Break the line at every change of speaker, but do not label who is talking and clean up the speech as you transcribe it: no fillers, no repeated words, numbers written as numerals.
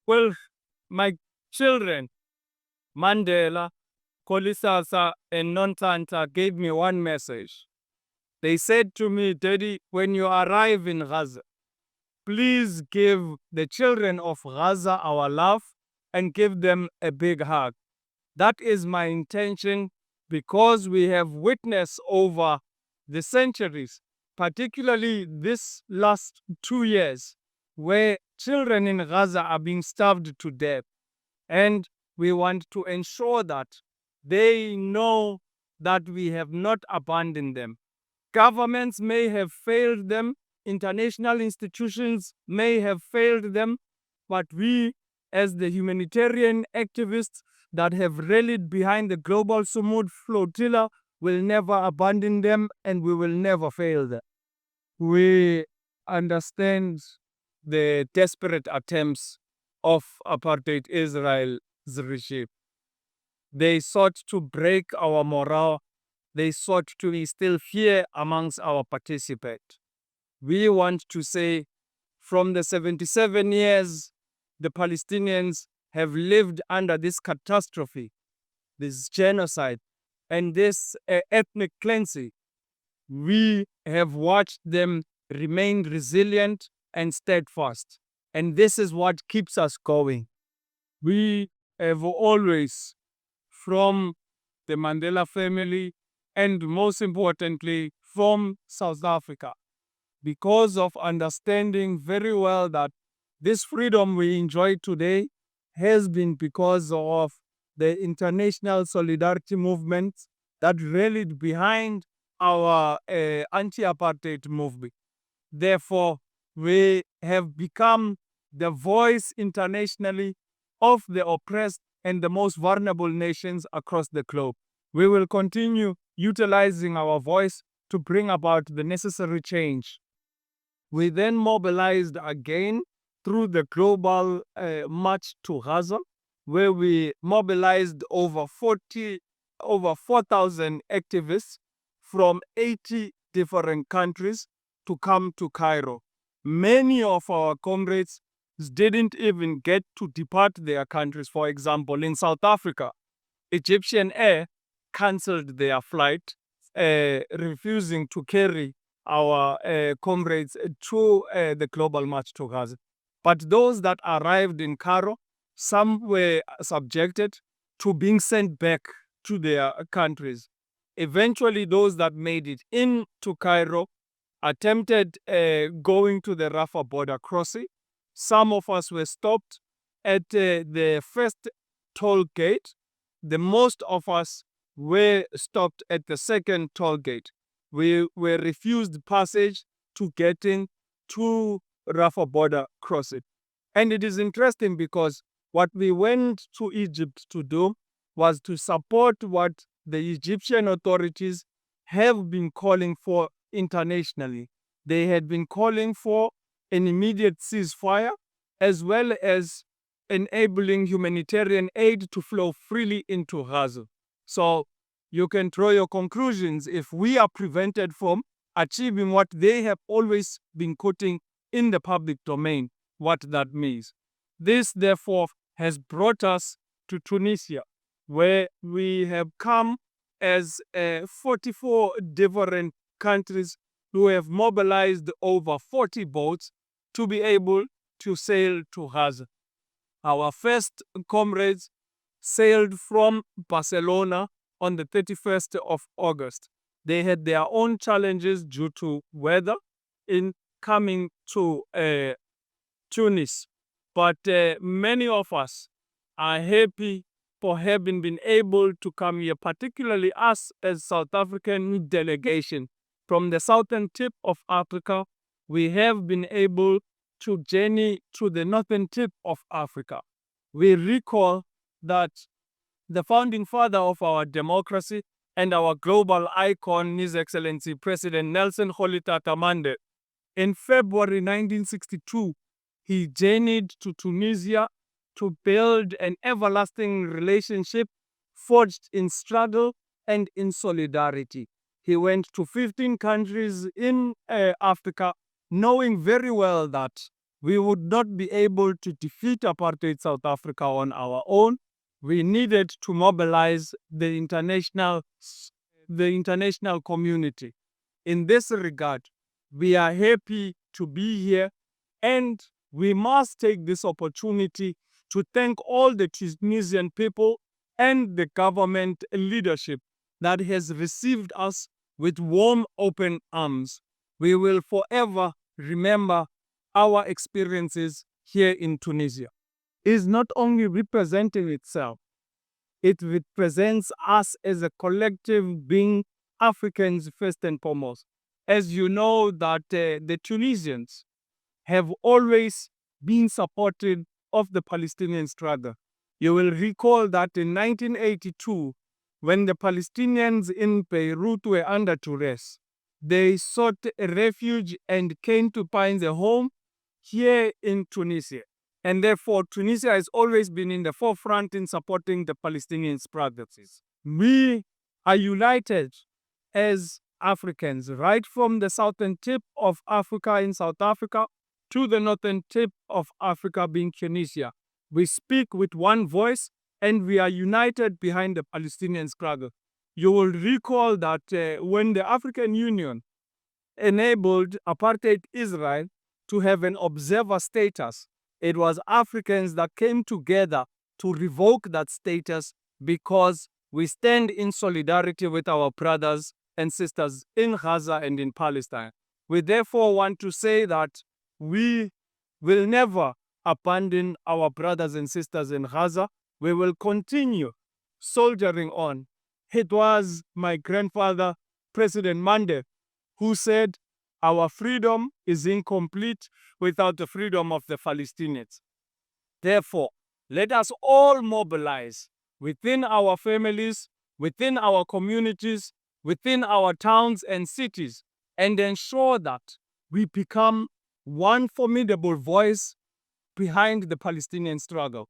Well, my children, Mandela, Kolisasa, and Nontanta gave me one message. They said to me, Daddy, when you arrive in Gaza, please give the children of Gaza our love and give them a big hug. That is my intention because we have witnessed over the centuries, particularly this last 2 years, where children in Gaza are being starved to death. And we want to ensure that they know that we have not abandoned them. Governments may have failed them, international institutions may have failed them, but we, as the humanitarian activists that have rallied behind the global Sumud flotilla, will never abandon them and we will never fail them. We understand the desperate attempts of apartheid Israel's regime. They sought to break our morale. They sought to instill fear amongst our participants. We want to say from the 77 years the Palestinians have lived under this catastrophe, this genocide, and this ethnic cleansing, we have watched them remain resilient and steadfast. And this is what keeps us going. We have always, from the Mandela family, and most importantly, from South Africa, because of understanding very well that this freedom we enjoy today has been because of the international solidarity movement that rallied behind our anti-apartheid movement. Therefore, we have become the voice internationally of the oppressed and the most vulnerable nations across the globe. We will continue utilizing our voice to bring about the necessary change. We then mobilized again through the global march to Gaza, where we mobilized over 4,000 activists from 80 different countries to come to Cairo. Many of our comrades didn't even get to depart their countries. For example, in South Africa, Egyptian Air cancelled their flight, refusing to carry our comrades to the global march to Gaza. But those that arrived in Cairo, some were subjected to being sent back to their countries. Eventually, those that made it into Cairo attempted going to the Rafah border crossing. Some of us were stopped at the first toll gate. The most of us were stopped at the second toll gate. We were refused passage to get in to Rafah border crossing. And it is interesting because what we went to Egypt to do was to support what the Egyptian authorities have been calling for internationally. They had been calling for an immediate ceasefire as well as enabling humanitarian aid to flow freely into Gaza. So you can draw your conclusions if we are prevented from achieving what they have always been quoting in the public domain, what that means. This, therefore, has brought us to Tunisia, where we have come as 44 different countries who have mobilized over 40 boats to be able to sail to Gaza. Our first comrades sailed from Barcelona on the 31st of August. They had their own challenges due to weather in coming to Tunis. But many of us are happy for having been able to come here, particularly us as South African delegation. From the southern tip of Africa, we have been able to journey to the northern tip of Africa. We recall that the founding father of our democracy and our global icon, His Excellency President Nelson Mandela, in February 1962, he journeyed to Tunisia to build an everlasting relationship forged in struggle and in solidarity. He went to 15 countries in Africa, knowing very well that we would not be able to defeat apartheid South Africa on our own. We needed to mobilize the international community. In this regard, we are happy to be here, and we must take this opportunity to thank all the Tunisian people and the government leadership that has received us with warm, open arms. We will forever remember our experiences here in Tunisia. Is not only representing itself, it represents us as a collective being Africans first and foremost. As you know that the Tunisians have always been supportive of the Palestinian struggle. You will recall that in 1982, when the Palestinians in Beirut were under duress, they sought a refuge and came to find a home here in Tunisia. And therefore, Tunisia has always been in the forefront in supporting the Palestinian struggles. We are united as Africans, right from the southern tip of Africa in South Africa to the northern tip of Africa being Tunisia. We speak with one voice and we are united behind the Palestinian struggle. You will recall that when the African Union enabled apartheid Israel to have an observer status, it was Africans that came together to revoke that status because we stand in solidarity with our brothers and sisters in Gaza and in Palestine. We therefore want to say that we will never abandon our brothers and sisters in Gaza. We will continue soldiering on. It was my grandfather, President Mandela, who said, our freedom is incomplete without the freedom of the Palestinians. Therefore, let us all mobilize within our families, within our communities, within our towns and cities, and ensure that we become one formidable voice behind the Palestinian struggle.